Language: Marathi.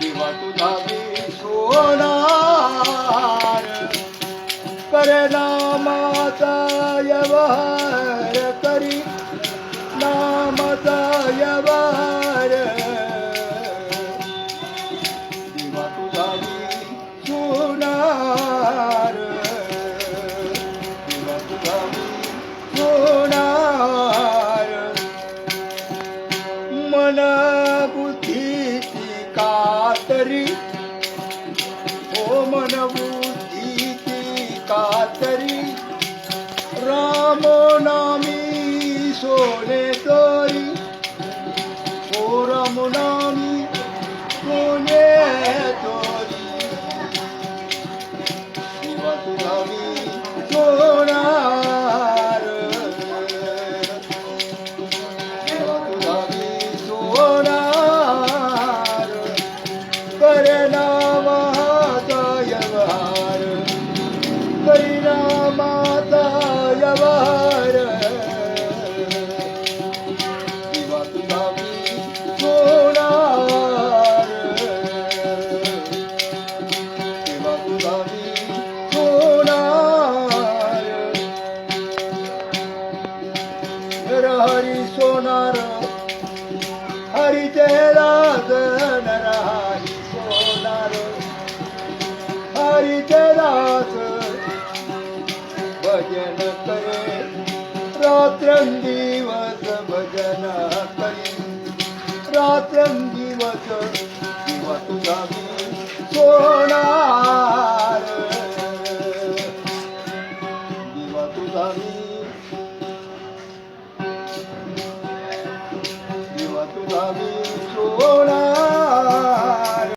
देवा तुझा मी सोनार करे नामाचा व्यवहार करी नामाचा व्यवहार देवा तुझा मी सोनार देवा तुझा मी सोनार मन बुद्धीची कातरी ओ मन बुद्धीची कातरी राम नामी सोने तोरी ओ राम नामी सोने तोरी देवा तुझा मी सोनार देवा तुझा मी सोनार करे नामाचा व्यवहार करी नामाचा व्यवहार देवा तुझा मी सोनार देवा तुझा मी सोनार हरी सोनार हरीचे दास नरहरी सोनार हरीचे दास भजन करे रात्रंदिवस भजन करे रात्रंदिवस देवा तुझा मी सोनार देवा तुझा मी देवा तुझा मी सोनार